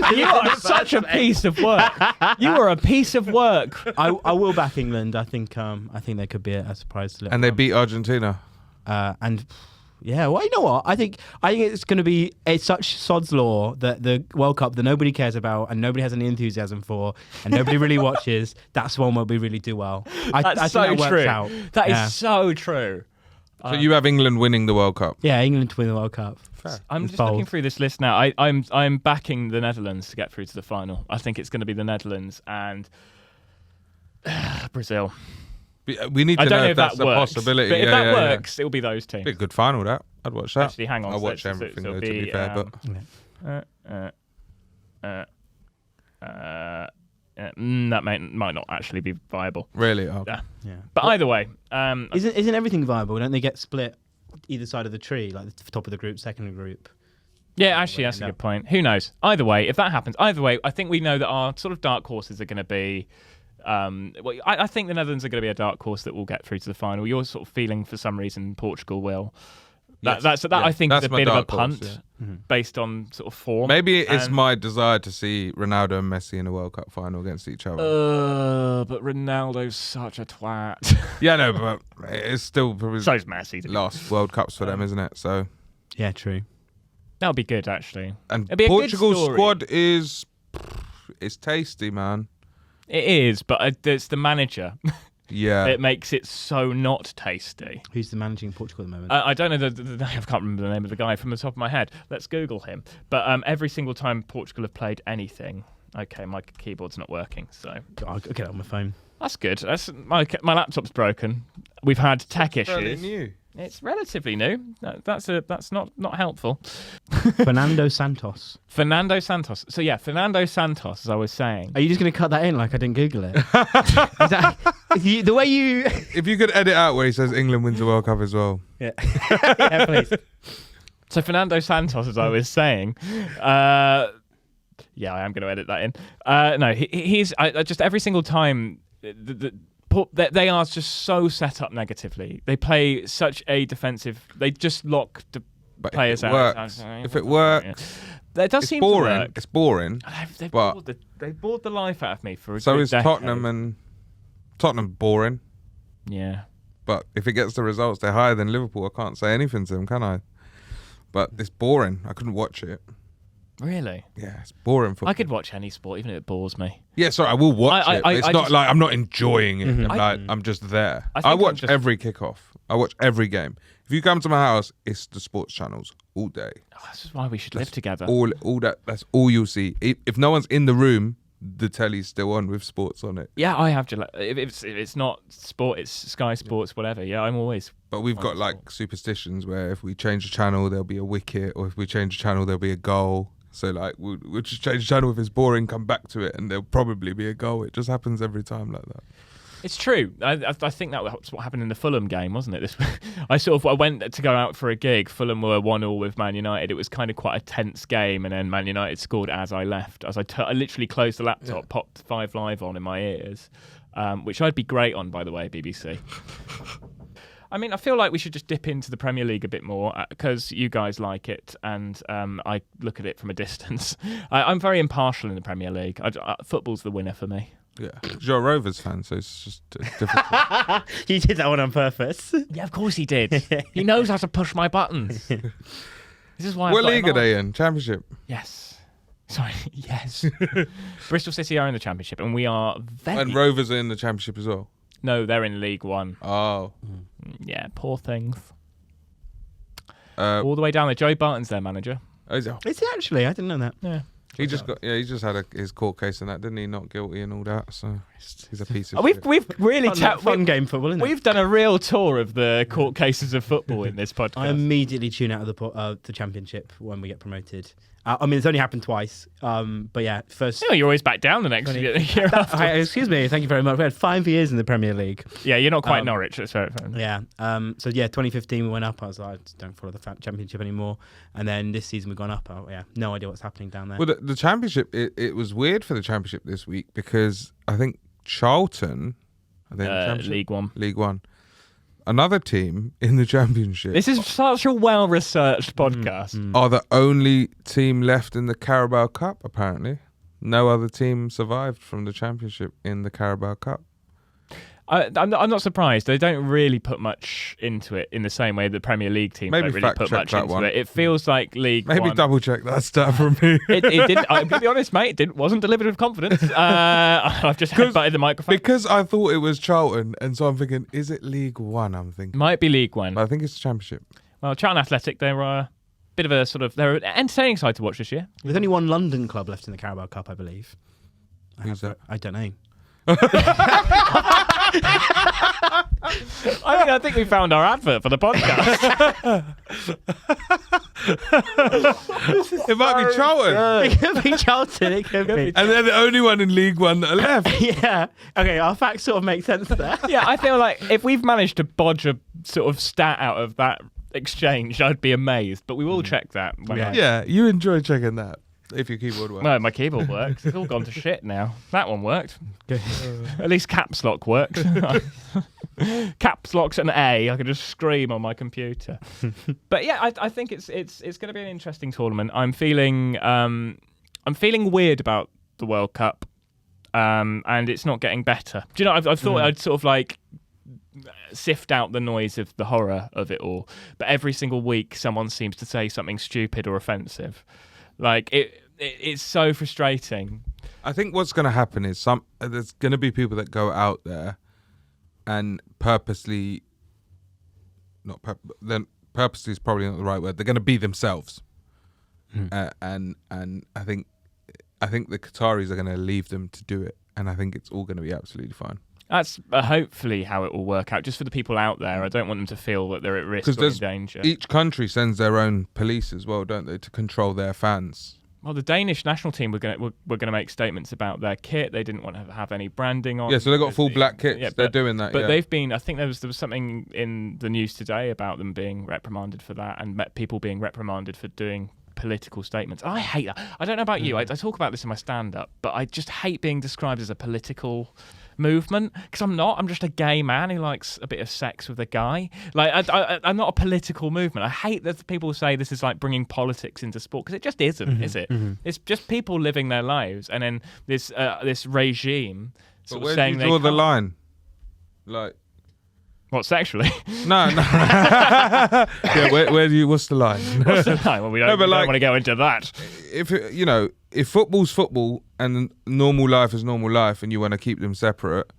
You are such a piece of work. You are a piece of work. I will back England. I think there could be a surprise. And they beat Argentina. And yeah, well, you know what? I think it's going to be such sod's law that the World Cup that nobody cares about and nobody has any enthusiasm for and nobody really watches. That's one where we really do well. I think that works out. That is so true. So you have England winning the World Cup? Yeah, England to win the World Cup. Fair. I'm just looking through this list now. I'm backing the Netherlands to get through to the final. I think it's going to be the Netherlands and Brazil. We need to know if that's a works, possibility. But if that works, it'll be those teams. Be a good final, that. I'd watch that. Actually, hang on. I'll watch everything, though, to be fair. That might not actually be viable. Really? Oh. Yeah. But either way, isn't everything viable? Don't they get split either side of the tree, like the top of the group, second group? yeah, actually, that's a good point. Who knows? Either way, if that happens, I think we know that our sort of dark horses are going to be. I think the Netherlands are going to be a dark horse that will get through to the final. You're sort of feeling for some reason Portugal will. I think is a bit of a punt based on sort of form. Maybe it's my desire to see Ronaldo and Messi in a World Cup final against each other. But Ronaldo's such a twat. Yeah, no, but it's still probably So's Messi. last World Cups for them, isn't it? So Yeah, true. That'll be good, actually. And It'll be a good Portugal's story. squad is tasty, man. It is, but it's the manager. Yeah. It makes it so not tasty. Who's the managing Portugal at the moment? I don't know I can't remember the name of the guy from the top of my head. Let's Google him. But every single time Portugal have played anything, okay, my keyboard's not working, so I'll get it on my phone. that's good. That's my laptop's broken. We've had tech Fairly issues. new. It's relatively new. That's not helpful. Fernando Santos. Fernando Santos. So yeah, Fernando Santos, as I was saying. Are you just going to cut that in like I didn't Google it? The way you... If you could edit out where he says England wins the World Cup as well. Yeah, yeah, please. So Fernando Santos, as I was saying, yeah, I am going to edit that in. No, he's just every single time they are just so set up negatively. They play such a defensive. They just lock the players out. If it works, it does seem to work. It's boring. They've bored the life out of me for a so good is decade. Tottenham boring. Yeah. But if it gets the results, they're higher than Liverpool. I can't say anything to them, can I? But it's boring. I couldn't watch it. Really? Yeah, it's boring football. I could watch any sport, even if it bores me. Yeah, sorry, I will watch it. But it's not like I'm not enjoying it. Mm-hmm. I'm just there. I watch every kickoff. I watch every game. If you come to my house, it's the sports channels all day. Oh, this is why we should live together. That's all you'll see. If no one's in the room, the telly's still on with sports on it. Yeah, I have to. If it's not sport, it's Sky Sports, whatever. Yeah, I'm always. But we've got like superstitions where if we change the channel, there'll be a wicket, or if we change the channel, there'll be a goal. So like we'll just change the channel if it's boring, come back to it, and there'll probably be a goal. It just happens every time like that. It's true. I think that was what happened in the Fulham game, wasn't it? I went to go out for a gig. Fulham were 1-1 with Man United. It was kind of quite a tense game, and then Man United scored as I left. I literally closed the laptop, popped 5 Live on in my ears, which I'd be great on, by the way, BBC. I mean, I feel like we should just dip into the Premier League a bit more because you guys like it, and I look at it from a distance. I'm very impartial in the Premier League. Football's the winner for me. Yeah, you're a Rovers fan, so it's just difficult. You did that one on purpose. Yeah, of course he did. He knows how to push my buttons. This is why. What league are they in? Championship? Yes. Sorry. Yes. Bristol City are in the Championship, and we are very. And Rovers are in the Championship as well. No, they're in League One. Oh. Yeah, poor things. Uh, All the way down there. Joe Barton's their manager. Is Is he actually? I didn't know that. Yeah. he just had his court case and that, didn't he? Not guilty and all that. So he's a piece of shit. We've really fun game football, isn't it? We've done a real tour of the court cases of football in this podcast. I immediately tune out of the Championship when we get promoted. I mean, it's only happened twice. But yeah, first. You know, you're always back down the next year. Excuse me, thank you very much. We had 5 years in the Premier League. Yeah, you're not quite Norwich. That's fair. Yeah. So yeah, 2015 we went up. I was like, I just don't follow the Championship anymore. And then this season we've gone up. No idea what's happening down there. Well, the Championship, it was weird for the Championship this week because I think Charlton, League One. Another team in the Championship. This is such a well-researched podcast. Are the only team left in the Carabao Cup, apparently. No other team survived from the Championship in the Carabao Cup. I'm not surprised. They don't really put much into it in the same way the Premier League teams don't really put much into it. It feels like League One. Maybe double check that stat from me. It didn't. I'm going to be honest, mate. It wasn't delivered with confidence. I've just headbutted the microphone. Because I thought it was Charlton, and so I'm thinking, is it League One? I'm thinking. Might be League One. But I think it's the Championship. Well, Charlton Athletic, they're a bit of a they're an entertaining side to watch this year. There's only one London club left in the Carabao Cup, I believe. Who's that? I don't know. I think we found our advert for the podcast. It might be Charlton. It could be Charlton. It could be. And they're the only one in League One that are left. Yeah. Okay, our facts sort of make sense there. Yeah, I feel like if we've managed to bodge a sort of stat out of that exchange, I'd be amazed. But we will check that. Yeah, you enjoy checking that. If your keyboard works. No, my keyboard works. It's all gone to shit now. That one worked. At least caps lock works. Caps lock's an A. I can just scream on my computer. But yeah, I think it's going to be an interesting tournament. I'm feeling weird about the World Cup, and it's not getting better. Do you know? I thought I'd sort of like sift out the noise of the horror of it all, but every single week someone seems to say something stupid or offensive. Like it's so frustrating. I think what's going to happen is there's going to be people that go out there and purposely is probably not the right word. They're going to be themselves, and I think the Qataris are going to leave them to do it, and I think it's all going to be absolutely fine. That's hopefully how it will work out, just for the people out there. I don't want them to feel that they're at risk or in danger. Each country sends their own police as well, don't they, to control their fans. Well, the Danish national team were going to make statements about their kit. They didn't want to have any branding on. Yeah, so they got full black kits. Yeah, they're doing that. But they've been. I think there was something in the news today about them being reprimanded for that, and people being reprimanded for doing political statements. I hate that. I don't know about you. I talk about this in my stand-up, but I just hate being described as a political movement, because I'm not. I'm just a gay man who likes a bit of sex with a guy. Like I'm not a political movement. I hate that people say this is like bringing politics into sport, because it just isn't, is it? It's just people living their lives, and then this regime. But where do you draw the line? Like, what, sexually? No. Yeah, where do you? What's the line? What's the line? Well, we don't want to go into that. If football's football and normal life is normal life, and you want to keep them separate,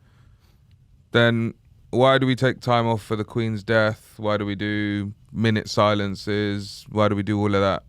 then why do we take time off for the Queen's death? Why do we do minute silences? Why do we do all of that?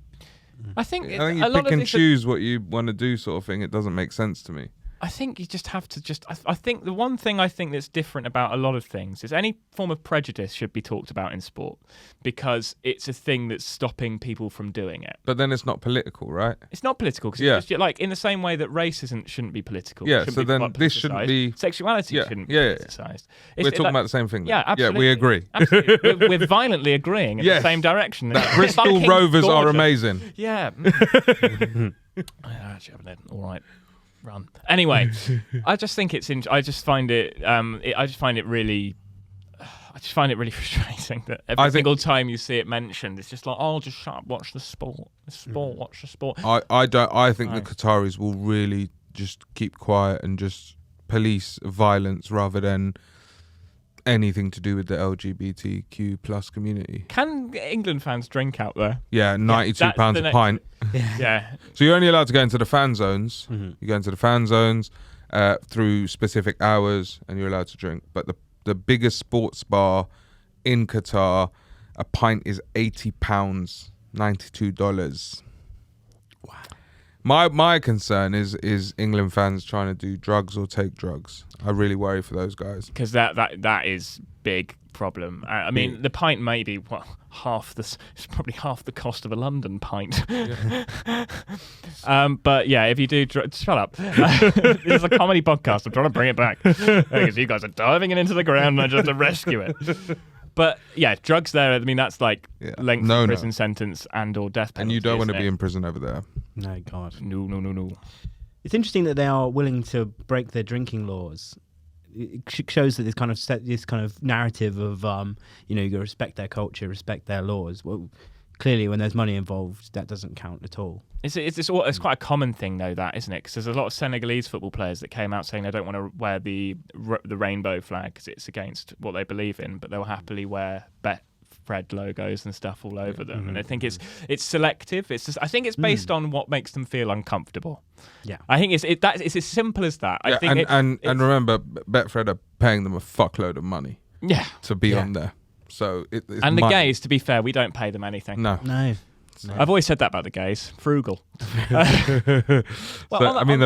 I think you pick and choose what you want to do, sort of thing. It doesn't make sense to me. I think you just have to I think the one thing I think that's different about a lot of things is any form of prejudice should be talked about in sport, because it's a thing that's stopping people from doing it. But then it's not political, right? It's not political, because it's just like in the same way that race shouldn't be political. Yeah, so then this shouldn't be... Sexuality shouldn't be politicised. We're talking about the same thing then. Yeah, absolutely. Yeah, we agree. Absolutely. We're violently agreeing in the same direction. Bristol Rovers are amazing. Yeah. I actually haven't had all right run. Anyway, I just think I just find it really frustrating that every single time you see it mentioned, it's just like, oh, just shut up, watch the sport. Watch the sport. I think the Qataris will really just keep quiet and just police violence rather than anything to do with the LGBTQ plus community. Can England fans drink out there? Yeah, £92 a pint. Yeah. So you're only allowed to go into the fan zones. Mm-hmm. You go into the fan zones through specific hours, and you're allowed to drink. But the biggest sports bar in Qatar, a pint is £80, $92. Wow. My concern is England fans trying to do drugs or take drugs. I really worry for those guys, because that is big problem. I mean, the pint may be it's probably half the cost of a London pint. Yeah. But yeah, if you do, shut up. This is a comedy podcast. I'm trying to bring it back because you guys are diving it into the ground and I just have to rescue it. But yeah, drugs there, I mean, that's like length of prison sentence and/or death penalty. And you don't want to be in prison over there. No, God. No. It's interesting that they are willing to break their drinking laws. It shows that this kind of narrative of you got to respect their culture, respect their laws. Well, clearly, when there's money involved, that doesn't count at all. It's quite a common thing, though, that, isn't it? Because there's a lot of Senegalese football players that came out saying they don't want to wear the rainbow flag because it's against what they believe in, but they'll happily wear Betfred logos and stuff all over them. Mm-hmm. And I think it's selective. I think it's based on what makes them feel uncomfortable. Yeah, I think it's as simple as that. Yeah, I think and remember, Betfred are paying them a fuckload of money. Yeah, to be on there. So it's and the gays, to be fair, we don't pay them anything. No. I've always said that about the gays. Frugal. The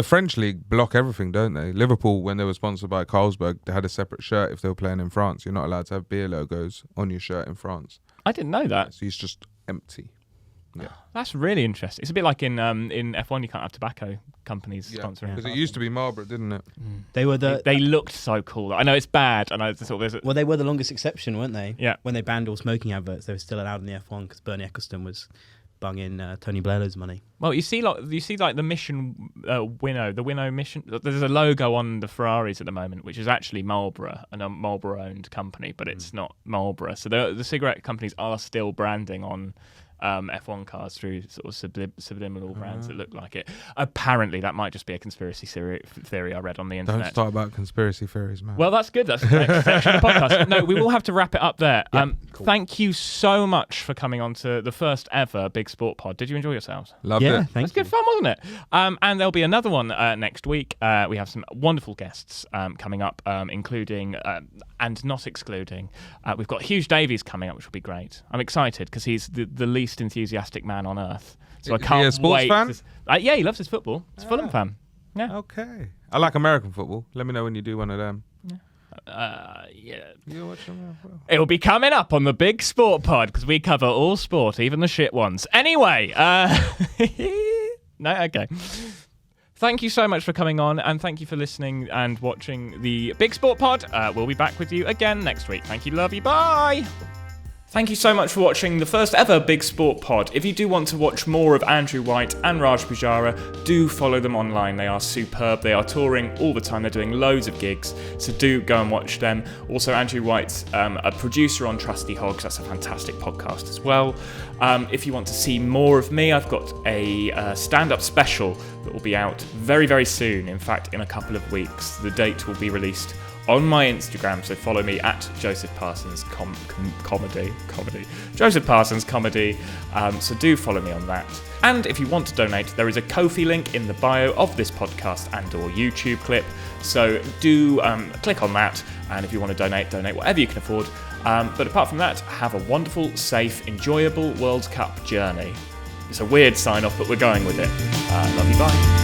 French league block everything, don't they? Liverpool, when they were sponsored by Carlsberg, they had a separate shirt if they were playing in France. You're not allowed to have beer logos on your shirt in France. I didn't know that. So it's just empty. Yeah, that's really interesting. It's a bit like in F1, you can't have tobacco companies sponsoring. Because it used to be Marlboro, didn't it? Mm. They looked so cool. I know it's bad. I know it's well, they were the longest exception, weren't they? Yeah. When they banned all smoking adverts, they were still allowed in the F1 because Bernie Ecclestone was bunging Tony Blair loads of money. Well, you see the mission Winnow mission. There's a logo on the Ferraris at the moment, which is actually Marlboro, and a Marlboro-owned company, but it's not Marlboro. So the cigarette companies are still branding on F1 cars through sort of subliminal brands that look like it. Apparently, that might just be a conspiracy theory I read on the internet. Don't start about conspiracy theories, man. Well, that's good. That's the next section of the podcast. No, we will have to wrap it up there. Cool. Thank you so much for coming on to the first ever Big Sport Pod. Did you enjoy yourselves? Loved it. Thanks. Good fun, wasn't it? And there'll be another one next week. We have some wonderful guests coming up, including and not excluding. We've got Hugh Davies coming up, which will be great. I'm excited because he's the least enthusiastic man on earth. So I can't wait. Is he a sports fan? Yeah, he loves his football. He's a Fulham fan. Yeah. Okay. I like American football. Let me know when you do one of them. Yeah. You watch them? It'll be coming up on the Big Sport Pod because we cover all sport, even the shit ones. Anyway, No? Okay. Thank you so much for coming on, and thank you for listening and watching the Big Sport Pod. We'll be back with you again next week. Thank you, love you, bye! Thank you so much for watching the first ever Big Sport Pod. If you do want to watch more of Andrew White and Raj Poojara, do follow them online. They are superb. They are touring all the time. They're doing loads of gigs, so do go and watch them. Also, Andrew White's a producer on Trusty Hogs. That's a fantastic podcast as well. If you want to see more of me, I've got a stand-up special that will be out very, very soon. In fact, in a couple of weeks. The date will be released on my Instagram, so follow me at Joseph Parsons Comedy. Joseph Parsons Comedy. So do follow me on that. And if you want to donate, there is a Ko-fi link in the bio of this podcast and or YouTube clip. So do click on that, and if you want to donate whatever you can afford. But apart from that, have a wonderful, safe, enjoyable World Cup journey. It's a weird sign-off, but we're going with it. Love you, bye.